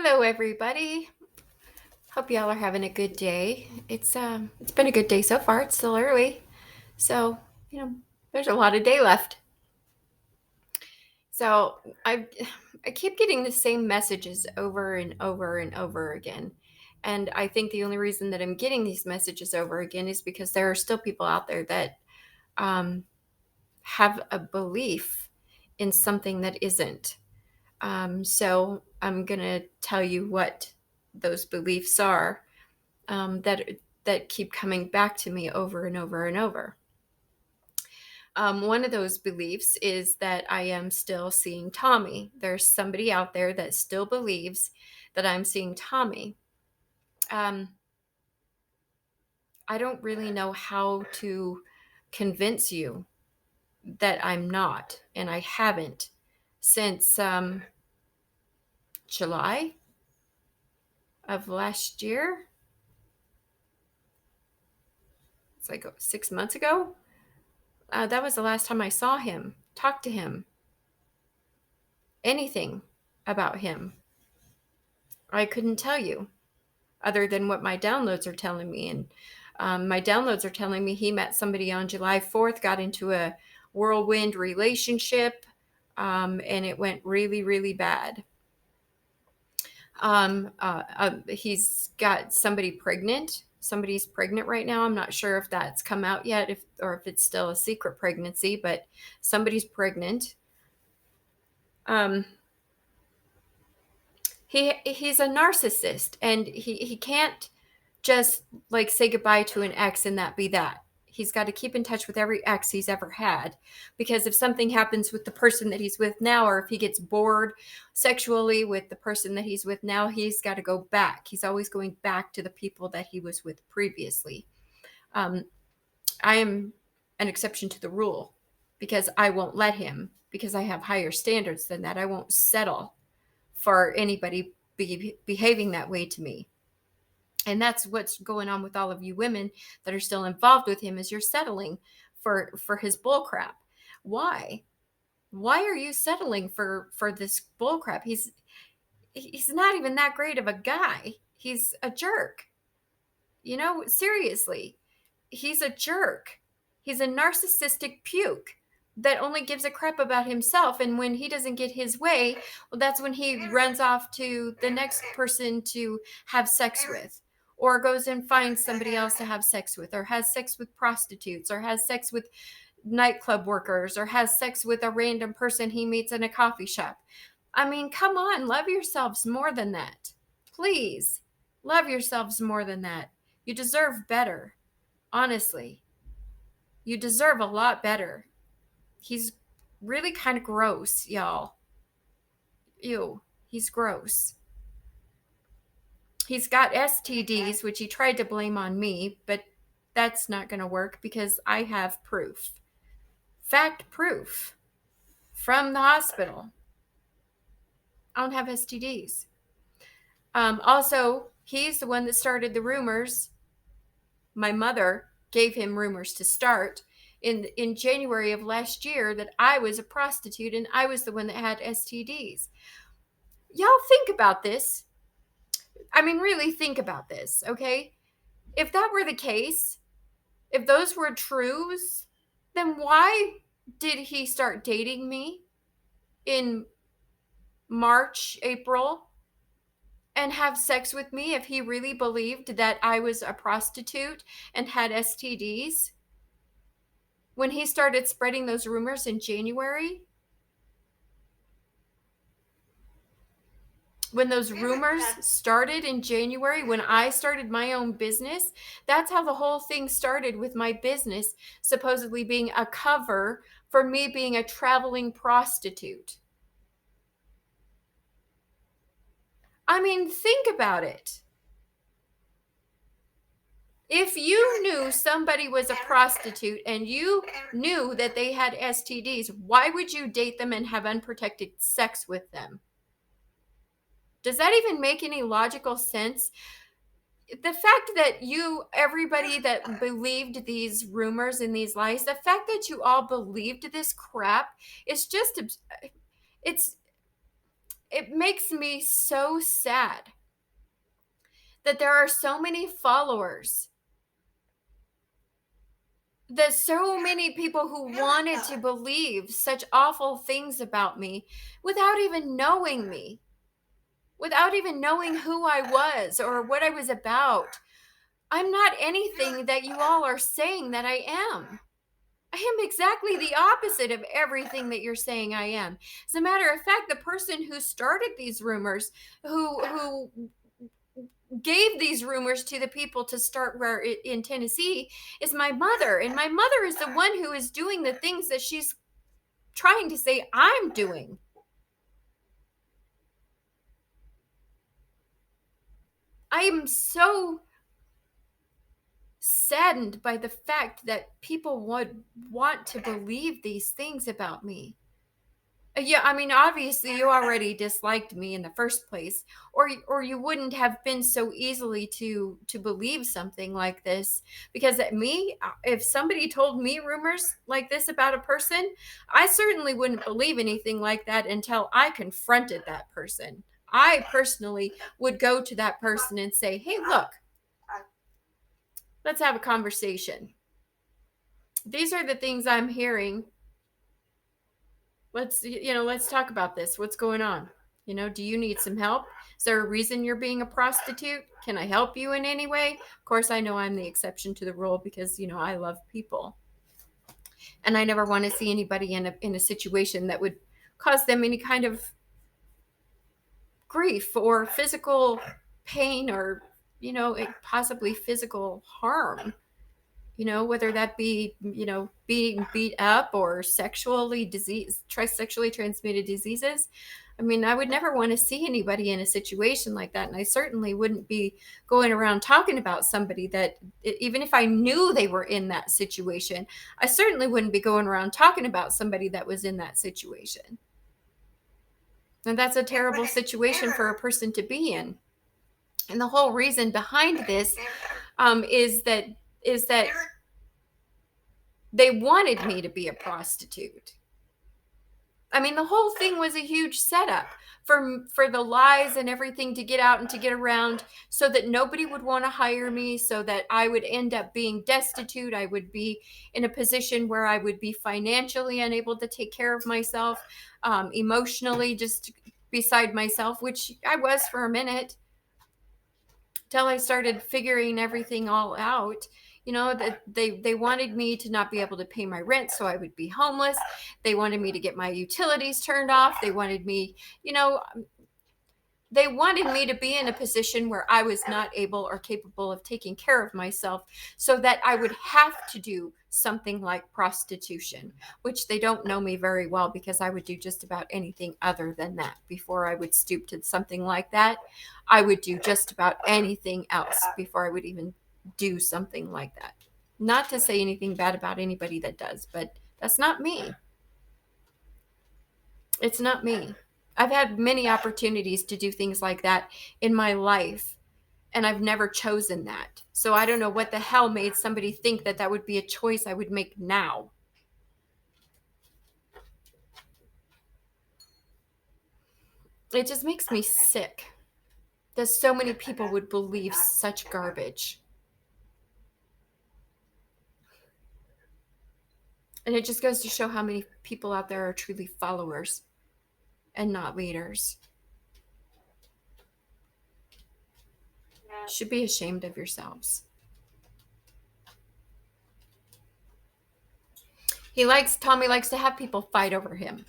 Hello, everybody. Hope y'all are having a good day. It's been a good day so far. It's still early, so you know there's a lot of day left. So I keep getting the same messages over and over and over again, and I think the only reason that I'm getting these messages over again is because there are still people out there that um, have a belief in something that isn't. So I'm gonna tell you what those beliefs are that keep coming back to me over and over and over. One of those beliefs is that I am still seeing Tommy. There's somebody out there that still believes that I'm seeing Tommy. Um, I don't really know how to convince you that I'm not, and I haven't since July of last year. It's like 6 months ago. That was the last time I saw him, talked to him, anything about him. I couldn't tell you other than what my downloads are telling me. And my downloads are telling me he met somebody on July 4th, got into a whirlwind relationship, and it went really, really bad. He's got somebody pregnant. Somebody's pregnant right now. I'm not sure if that's come out yet, or if it's still a secret pregnancy, but somebody's pregnant. He's a narcissist, and he can't just like say goodbye to an ex and that be that. He's got to keep in touch with every ex he's ever had, because if something happens with the person that he's with now, or if he gets bored sexually with the person that he's with now, he's got to go back. He's always going back to the people that he was with previously. um, I am an exception to the rule, because I won't let him, because I have higher standards than that. I won't settle for anybody behaving that way to me. And that's what's going on with all of you women that are still involved with him, is you're settling for his bull crap. Why are you settling for this bull crap? He's not even that great of a guy. He's a jerk. Seriously. He's a jerk. He's a narcissistic puke that only gives a crap about himself. And when he doesn't get his way, well, that's when he runs off to the next person to have sex with, or goes and finds somebody else to have sex with, or has sex with prostitutes, or has sex with nightclub workers, or has sex with a random person he meets in a coffee shop. I mean, come on, love yourselves more than that. Please, love yourselves more than that. You deserve better. Honestly, you deserve a lot better. He's really kind of gross, y'all. Ew, he's gross. He's got STDs, which he tried to blame on me, but that's not going to work because I have proof. Fact proof from the hospital. I don't have STDs. Also, he's the one that started the rumors. My mother gave him rumors to start in January of last year that I was a prostitute and I was the one that had STDs. Y'all think about this. I mean, really think about this, okay? If that were the case, if those were truths, then why did he start dating me in March, April, and have sex with me if he really believed that I was a prostitute and had STDs? When he started spreading those rumors in January, when those rumors started in January, when I started my own business, that's how the whole thing started, with my business supposedly being a cover for me being a traveling prostitute. I mean, think about it. If you knew somebody was a prostitute and you knew that they had STDs, why would you date them and have unprotected sex with them? Does that even make any logical sense? The fact that everybody that believed these rumors and these lies, the fact that you all believed this crap is just, it's It makes me so sad that there are so many followers, that so many people who wanted to believe such awful things about me without even knowing me, without even knowing who I was or what I was about. I'm not anything that you all are saying that I am. I am exactly the opposite of everything that you're saying I am. As a matter of fact, the person who started these rumors, who gave these rumors to the people to start where in Tennessee, is my mother, and my mother is the one who is doing the things that she's trying to say I'm doing. I am so saddened by the fact that people would want to believe these things about me. Yeah, I mean, obviously, you already disliked me in the first place, or you wouldn't have been so easily to believe something like this. Because at me, if somebody told me rumors like this about a person, I certainly wouldn't believe anything like that until I confronted that person. I personally would go to that person and say, "Hey, look, let's have a conversation. These are the things I'm hearing. Let's talk about this. What's going on? Do you need some help? Is there a reason you're being a prostitute? Can I help you in any way?" Of course, I know I'm the exception to the rule because, I love people. And I never want to see anybody in a situation that would cause them any kind of grief or physical pain, or, possibly physical harm. Whether that be, being beat up or sexually transmitted diseases. I mean, I would never want to see anybody in a situation like that. And I certainly wouldn't be going around talking about somebody that, even if I knew they were in that situation, I certainly wouldn't be going around talking about somebody that was in that situation. And that's a terrible situation for a person to be in. And the whole reason behind this is that they wanted me to be a prostitute. I mean, the whole thing was a huge setup for the lies and everything to get out and to get around, so that nobody would want to hire me, so that I would end up being destitute. I would be in a position where I would be financially unable to take care of myself, emotionally just beside myself, which I was for a minute, till I started figuring everything all out. That they wanted me to not be able to pay my rent, so I would be homeless. They wanted me to get my utilities turned off. They wanted me to be in a position where I was not able or capable of taking care of myself, so that I would have to do something like prostitution, which they don't know me very well, because I would do just about anything other than that. Before I would stoop to something like that, I would do just about anything else before I would even do something like that. Not to say anything bad about anybody that does, but that's not me. It's not me. I've had many opportunities to do things like that in my life, and I've never chosen that. So I don't know what the hell made somebody think that that would be a choice I would make now. It just makes me sick that so many people would believe such garbage. And it just goes to show how many people out there are truly followers and not leaders. You should be ashamed of yourselves. Tommy likes to have people fight over him,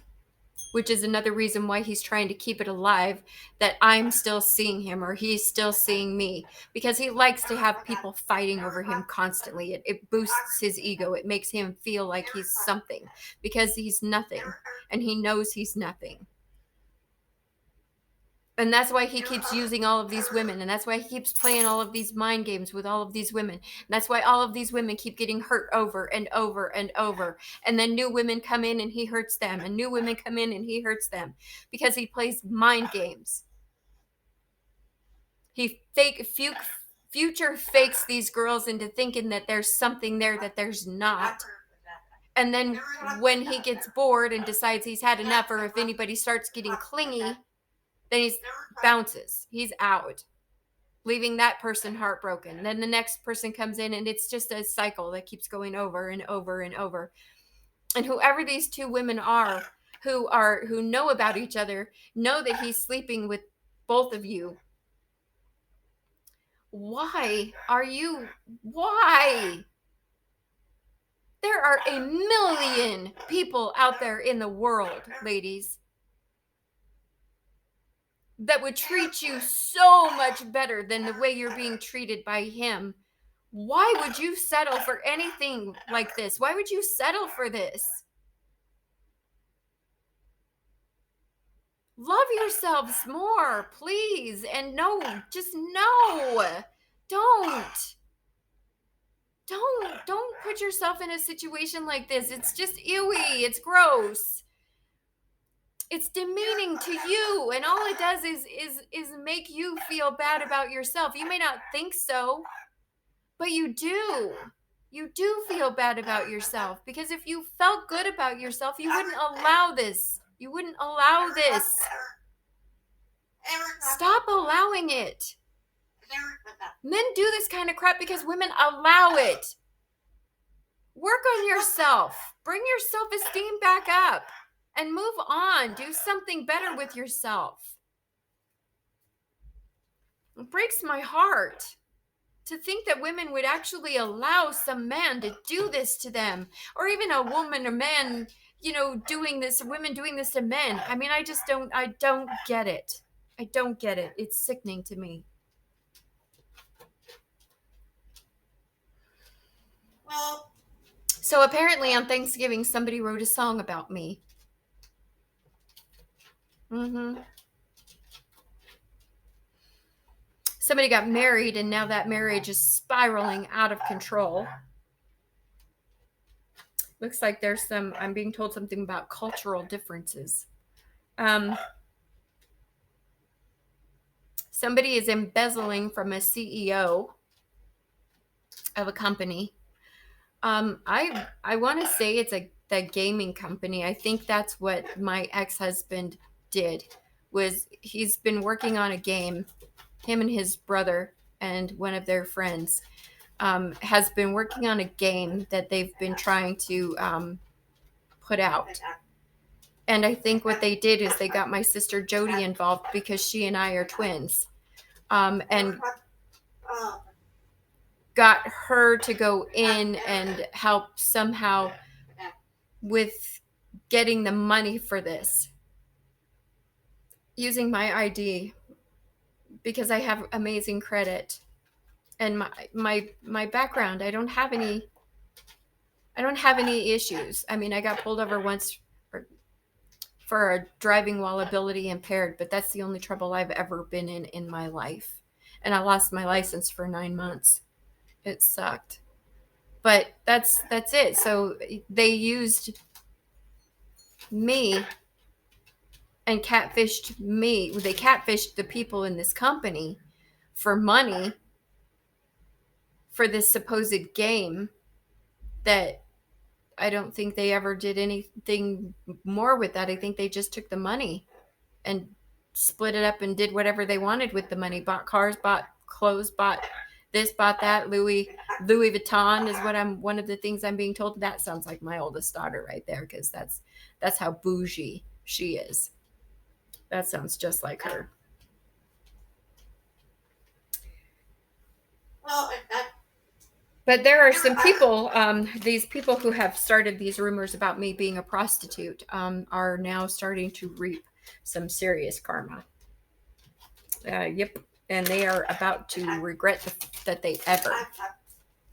which is another reason why he's trying to keep it alive, that I'm still seeing him or he's still seeing me, because he likes to have people fighting over him constantly. It boosts his ego. It makes him feel like he's something, because he's nothing, and he knows he's nothing. And that's why he keeps using all of these women. And that's why he keeps playing all of these mind games with all of these women. And that's why all of these women keep getting hurt over and over and over. And then new women come in and he hurts them. And new women come in and he hurts them, because he plays mind games. He future fakes these girls into thinking that there's something there that there's not. And then when he gets bored and decides he's had enough, or if anybody starts getting clingy, Then he bounces. He's out, leaving that person heartbroken. Then the next person comes in, and it's just a cycle that keeps going over and over and over. And whoever these two women are who know about each other, know that he's sleeping with both of you. Why? There are a million people out there in the world, ladies, that would treat you so much better than the way you're being treated by him. Why would you settle for anything like this? Why would you settle for this? Love yourselves more, please. And no, just no. Don't put yourself in a situation like this. It's just ewy. It's gross. It's demeaning to you, and all it does is make you feel bad about yourself. You may not think so, but you do. You do feel bad about yourself, because if you felt good about yourself, you wouldn't allow this. You wouldn't allow this. Stop allowing it. Men do this kind of crap because women allow it. Work on yourself. Bring your self-esteem back up and move on. Do something better with yourself. It breaks my heart to think that women would actually allow some man to do this to them, or even a woman or man, doing this, women doing this to men. I mean, I don't get it. I don't get it. It's sickening to me. So apparently on Thanksgiving, somebody wrote a song about me. Somebody got married, and now that marriage is spiraling out of control. Looks like there's I'm being told something about cultural differences. Somebody is embezzling from a CEO of a company. I want to say it's the gaming company. I think that's what my ex-husband did. He's been working on a game. Him and his brother and one of their friends has been working on a game that they've been trying to put out. And I think what they did is they got my sister Jody involved, because she and I are twins, and got her to go in and help somehow with getting the money for this, using my ID, because I have amazing credit and my background. I don't have any issues. I mean, I got pulled over once for driving while ability impaired, but that's the only trouble I've ever been in my life. And I lost my license for 9 months. It sucked. But that's it. So they used me and catfished me. They catfished the people in this company for money for this supposed game that I don't think they ever did anything more with that. I think they just took the money and split it up and did whatever they wanted with the money. Bought cars, bought clothes, bought this, bought that. Louis Vuitton is one of the things I'm being told. That sounds like my oldest daughter right there, because that's how bougie she is. That sounds just like her. But there are some people, these people who have started these rumors about me being a prostitute, are now starting to reap some serious karma. Yep. And they are about to regret that they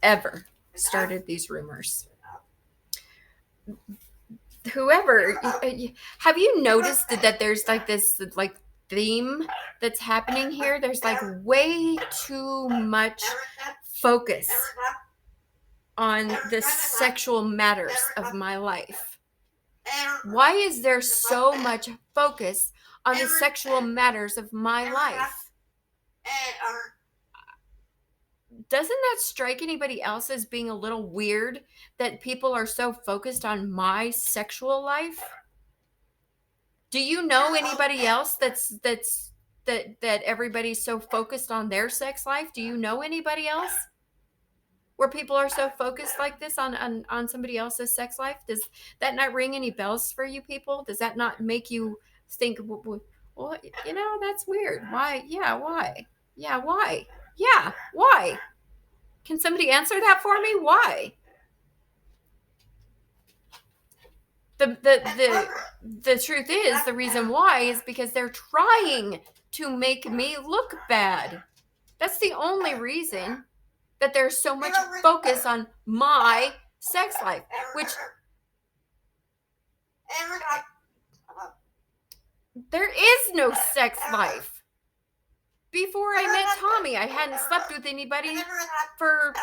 ever started these rumors. Whoever, have you noticed that there's like this theme that's happening here? There's like way too much focus on the sexual matters of my life. Why is there so much focus on the sexual matters of my life? Doesn't that strike anybody else as being a little weird, that people are so focused on my sexual life? Do you know anybody else that's that everybody's so focused on their sex life? Do you know anybody else where people are so focused like this on somebody else's sex life? Does that not ring any bells for you people? Does that not make you think, well, that's weird. Why? Yeah, why? Yeah, why? Yeah, why? Can somebody answer that for me? Why? The truth is, the reason why is because they're trying to make me look bad. That's the only reason that there's so much focus on my sex life, which there is no sex life. Before I met Tommy, I hadn't slept with anybody for,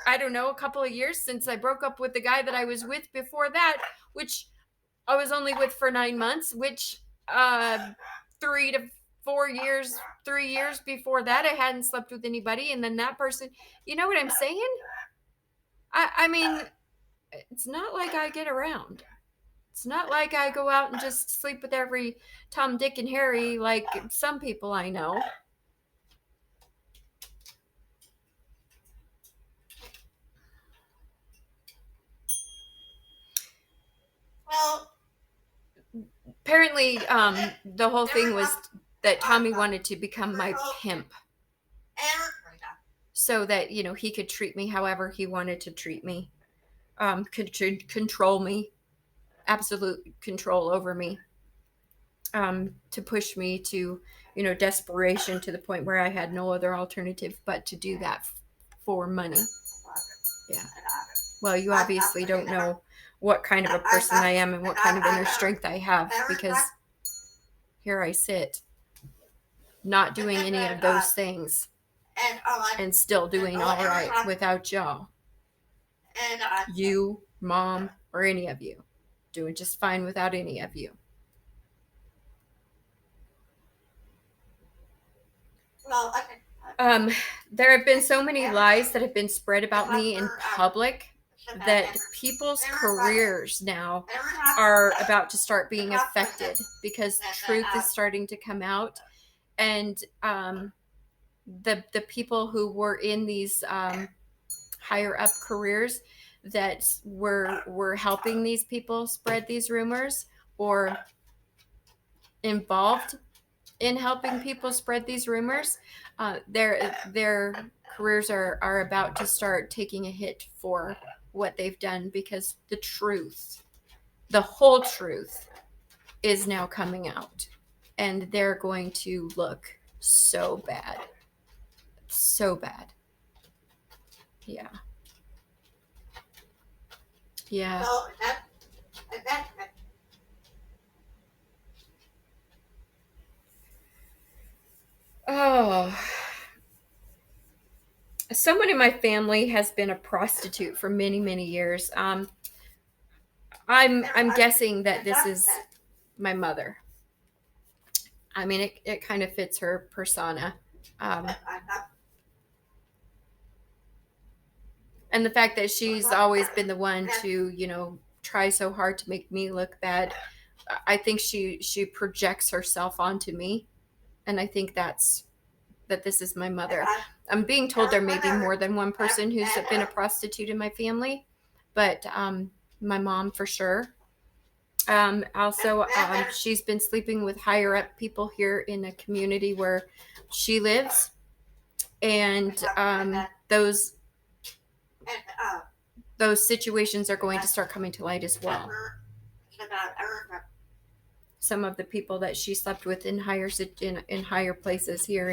I don't know, a couple of years, since I broke up with the guy that I was with before that, which I was only with for 9 months, which 3 to 4 years, 3 years before that, I hadn't slept with anybody. And then that person, you know what I'm saying? I mean, it's not like I get around. It's not like I go out and just sleep with every Tom, Dick, and Harry like some people I know. Well, apparently, the whole thing was that Tommy wanted to become my pimp, so that he could treat me however he wanted to treat me, could control me, absolute control over me, to push me to desperation, to the point where I had no other alternative but to do that for money. Yeah. Well, you obviously don't know what kind of a person I am and what kind of inner strength I have, because here I sit, not doing any of those things, and still doing all right without y'all. You, Mom, or any of you. Doing just fine without any of you. There have been so many lies that have been spread about me in public that people's careers now are about to start being affected, because truth is starting to come out, and the people who were in these higher up careers that were helping these people spread these rumors, or involved in helping people spread these rumors, their careers are about to start taking a hit for what they've done, because the truth, the whole truth, is now coming out, and they're going to look so bad. So bad. Yeah. Yeah. Oh. Someone in my family has been a prostitute for many, many years. I'm guessing that this is my mother. I mean, it kind of fits her persona. And the fact that she's always been the one to, try so hard to make me look bad. I think she projects herself onto me. And I think that this is my mother. I'm being told there may be more than one person who's been a prostitute in my family, but my mom for sure. Also, she's been sleeping with higher up people here in the community where she lives, and those situations are going to start coming to light as well. Some of the people that she slept with in higher places here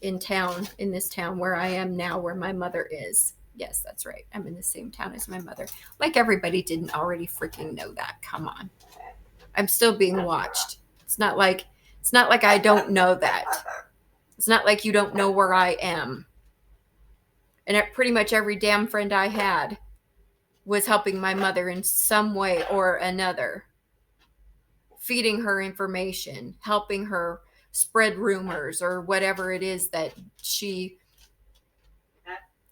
in town, in this town where I am now, where my mother is. Yes, that's right. I'm in the same town as my mother. Like everybody didn't already freaking know that. Come on. I'm still being watched. It's not like I don't know that. It's not like you don't know where I am. And pretty much every damn friend I had was helping my mother in some way or another. Feeding her information, helping her spread rumors, or whatever it is that she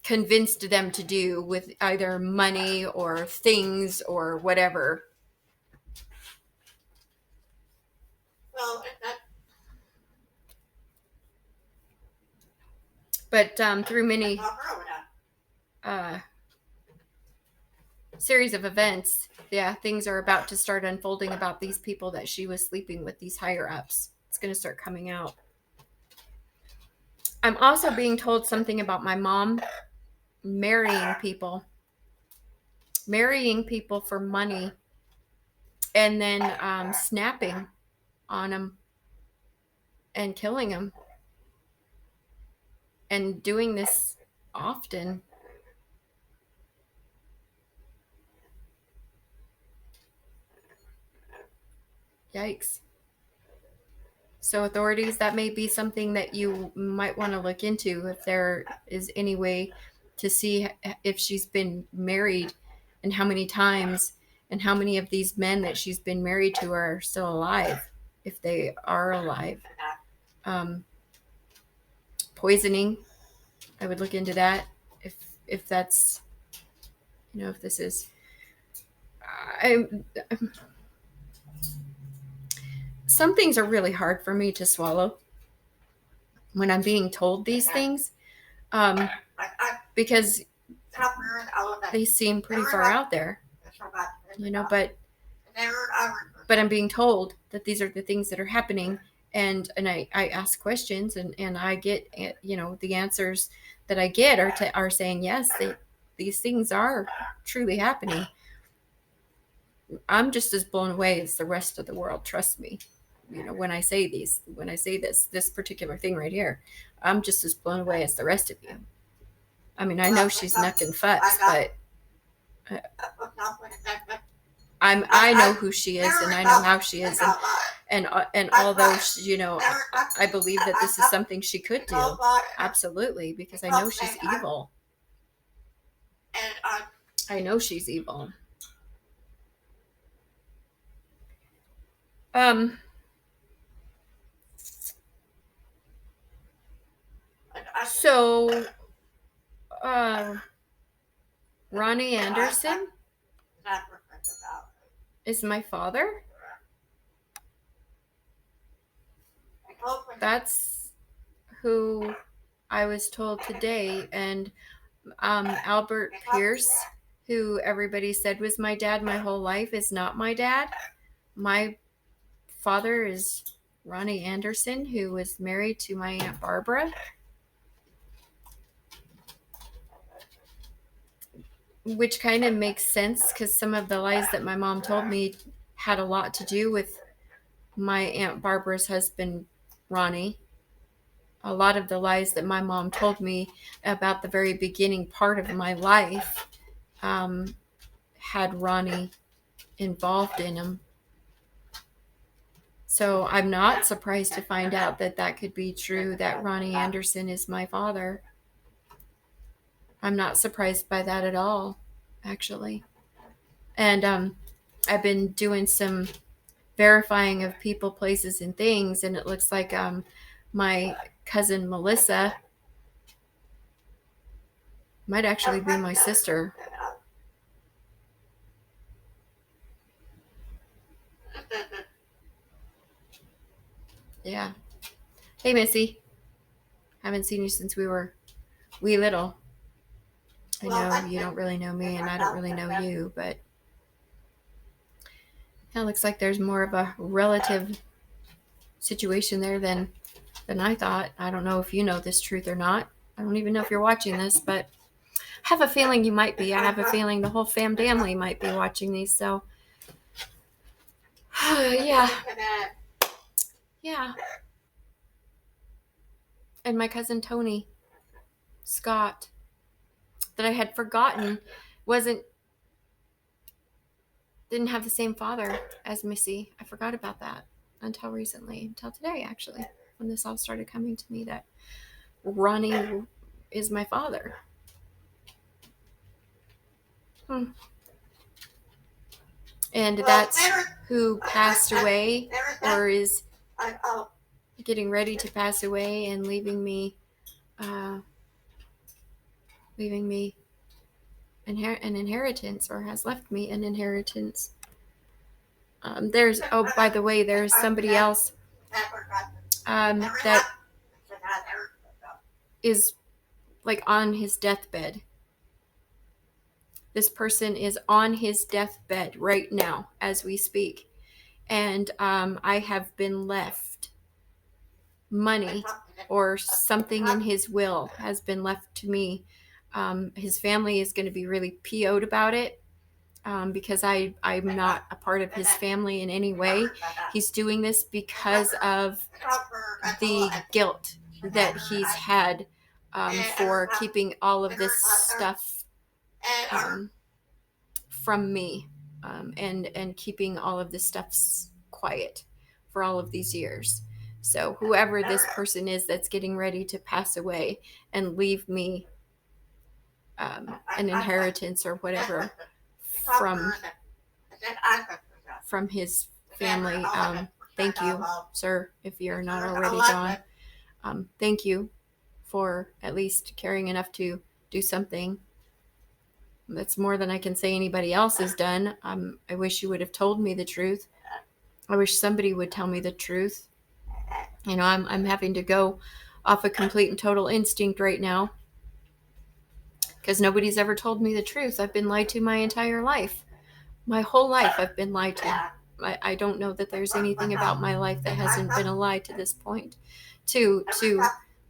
convinced them to do with either money or things or whatever. Well, But through many series of events, yeah, things are about to start unfolding about these people that she was sleeping with, these higher ups. It's going to start coming out. I'm also being told something about my mom marrying people for money, and then snapping on them and killing them, and doing this often. Yikes. So authorities, that may be something that you might want to look into, if there is any way to see if she's been married and how many times, and how many of these men that she's been married to are still alive, if they are alive. Poisoning, I would look into that, if that's, if this is, some things are really hard for me to swallow when I'm being told these things, because they seem pretty far out there, but I'm being told that these are the things that are happening, and I ask questions, and I get, the answers that I get are saying, yes, these things are truly happening. I'm just as blown away as the rest of the world, trust me. When I say this particular thing right here, I'm just as blown away as the rest of you. I mean, I know she's nothing futs, but I know who she is, and I know how she is, and although I believe that this is something she could do, absolutely, because I know she's evil. I know she's evil. So, Ronnie Anderson is my father. That's who I was told today. And Albert Pierce, who everybody said was my dad my whole life, is not my dad. My father is Ronnie Anderson, who was married to my Aunt Barbara. Which kind of makes sense, because some of the lies that my mom told me had a lot to do with my Aunt Barbara's husband, Ronnie. A lot of the lies that my mom told me about the very beginning part of my life had Ronnie involved in them. So I'm not surprised to find out that could be true, that Ronnie Anderson is my father. I'm not surprised by that at all, actually. And I've been doing some verifying of people, places, and things, and it looks like my cousin Melissa might actually be my sister. Yeah. Hey, Missy. Haven't seen you since we were wee little. I know you don't really know me, and I don't really know you, but it looks like there's more of a relative situation there than I thought. I don't know if you know this truth or not. I don't even know if you're watching this, but I have a feeling you might be. I have a feeling the whole family might be watching these, so yeah. And my cousin Tony Scott, that I had forgotten, didn't have the same father as Missy. I forgot about that until recently, until today, actually, when this all started coming to me, that Ronnie is my father. And that's who passed away, or is getting ready to pass away, and leaving me an inheritance, or has left me an inheritance. By the way, there's somebody else that is like on his deathbed. This person is on his deathbed right now as we speak. And I have been left money, or something in his will has been left to me. His family is going to be really PO'd about it, because I'm not a part of his family in any way. He's doing this because of the guilt that he's had, for keeping all of this stuff from me, and keeping all of this stuff quiet for all of these years. So whoever this person is that's getting ready to pass away and leave me an inheritance or whatever from his family, thank you, sir, if you're not already gone. Thank you for at least caring enough to do something. That's more than I can say anybody else has done. I wish you would have told me the truth. I wish somebody would tell me the truth. You know, I'm having to go off a complete and total instinct right now, because nobody's ever told me the truth. I've been lied to my entire life. My whole life I've been lied to. I don't know that there's anything about my life that hasn't been a lie to this point. To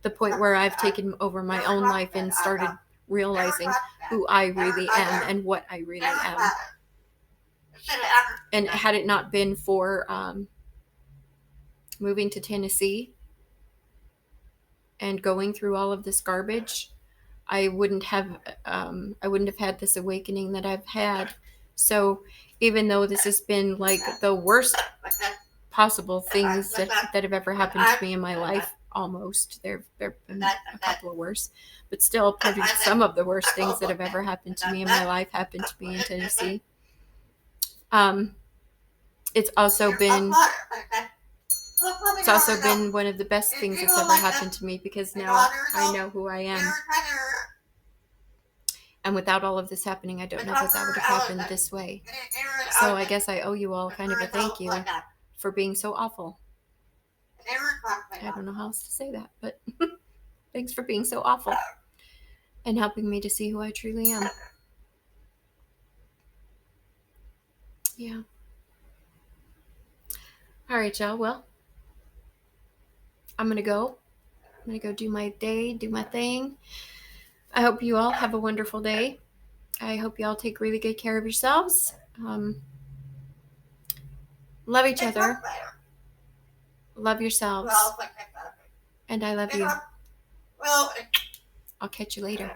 the point where I've taken over my own life and started realizing who I really am and what I really am. And had it not been for moving to Tennessee and going through all of this garbage, I wouldn't have had this awakening that I've had. So even though this has been like the worst possible things that have ever happened to me in my life, almost, there have been a couple of worse, but still probably some of the worst things that have ever happened to me in my life happened to me in Tennessee. It's also been one of the best things that's ever happened to me, because now I know who I am. And without all of this happening, I don't know that would have happened this way. So I guess I owe you all kind of a thank you for being so awful. I don't know how else to say that, but thanks for being so awful and helping me to see who I truly am. Yeah. All right, y'all. Well, I'm going to go do my day, do my thing. I hope you all have a wonderful day. I hope you all take really good care of yourselves. Love each other. Love yourselves. And I love you. I'll catch you later.